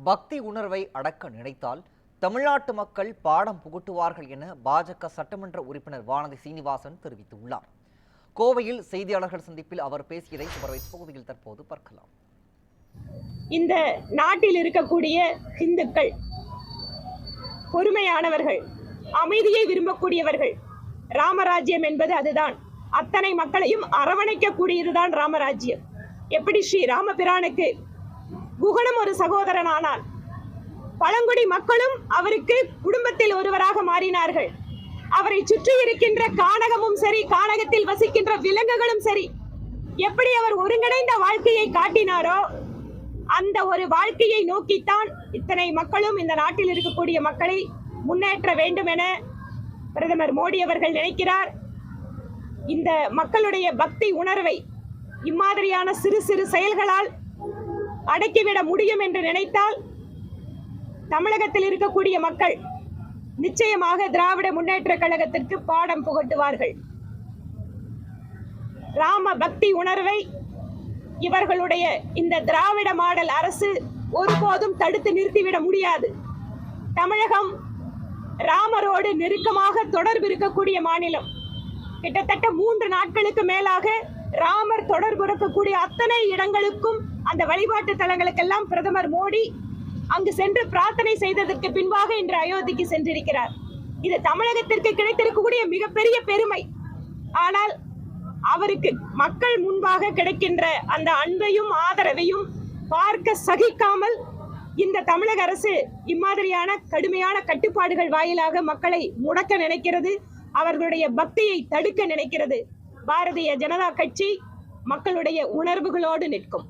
பக்தி உணர்வை அடக்க நினைத்தால் தமிழ்நாட்டு மக்கள் பாடம் புகட்டுவார்கள் என பாஜக சட்டமன்ற உறுப்பினர் வானதி சீனிவாசன் தெரிவித்துள்ளார். கோவையில் செய்தியாளர்கள் சந்திப்பில் அவர் பேசியதை சூப்பர்வைஸ் பகுதியில் தற்போது பார்க்கலாம். இந்த நாட்டில் இருக்கக்கூடிய இந்துக்கள் பொறுமையானவர்கள், அமைதியை விரும்பக்கூடியவர்கள். ராமராஜ்யம் என்பது அதுதான். அத்தனை மக்களையும் அரவணைக்கக்கூடியதுதான் ராமராஜ்யம். எப்படி ஸ்ரீ ராமபிரானுக்கு குகனும் ஒரு சகோதரன் ஆனான், பழங்குடி மக்களும் அவருக்கு குடும்பத்தில் ஒருவராக மாறினார்கள். அவரை சுற்றி இருக்கின்ற கானகமும் சரி, கானகத்தில் வசிக்கின்ற விலங்குகளும் சரி, எப்படி அவர் ஒருங்கிணைந்த வாழ்க்கையை காட்டினாரோ அந்த ஒரு வாழ்க்கையை நோக்கித்தான் இத்தனை மக்களும் இந்த நாட்டில் இருக்கக்கூடிய மக்களை முன்னேற்ற வேண்டும் என பிரதமர் மோடி அவர்கள் நினைக்கிறார். இந்த மக்களுடைய பக்தி உணர்வை இம்மாதிரியான சிறு சிறு செயல்களால் அடக்கிவிட முடியும் என்று நினைத்தால் தமிழகத்தில் இருக்கக்கூடிய மக்கள் நிச்சயமாக திராவிட முன்னேற்ற கழகத்திற்கு பாடம் புகட்டுவார்கள். ராம பக்தி உணர்வை இவர்களுடைய இந்த திராவிட மாடல் அரசு ஒருபோதும் தடுத்து நிறுத்திவிட முடியாது. தமிழகம் ராமரோடு நெருக்கமாக தொடர்பு இருக்கக்கூடிய மாநிலம். கிட்டத்தட்ட 3 நாட்களுக்கு மேலாக ராமர் தொடர்பு இருக்கக்கூடிய அத்தனை இடங்களுக்கும், அந்த வழிபாட்டு தலங்களுக்கெல்லாம் பிரதமர் மோடி அங்கு சென்று பிரார்த்தனை செய்ததற்கு பின்பாக இன்று அயோத்திக்கு சென்றிருக்கிறார். இது தமிழகத்திற்கு கிடைத்திருக்கக்கூடிய மிகப்பெரிய பெருமை. ஆனால் அவருக்கு மக்கள் முன்பாக கிடைக்கின்ற அந்த அன்பையும் ஆதரவையும் பார்க்க சகிக்காமல் இந்த தமிழக அரசு இம்மாதிரியான கடுமையான கட்டுப்பாடுகள் வாயிலாக மக்களை முடக்க நினைக்கிறது, அவர்களுடைய பக்தியை தடுக்க நினைக்கிறது. பாரதிய ஜனதா கட்சி மக்களுடைய உணர்வுகளோடு நிற்கும்.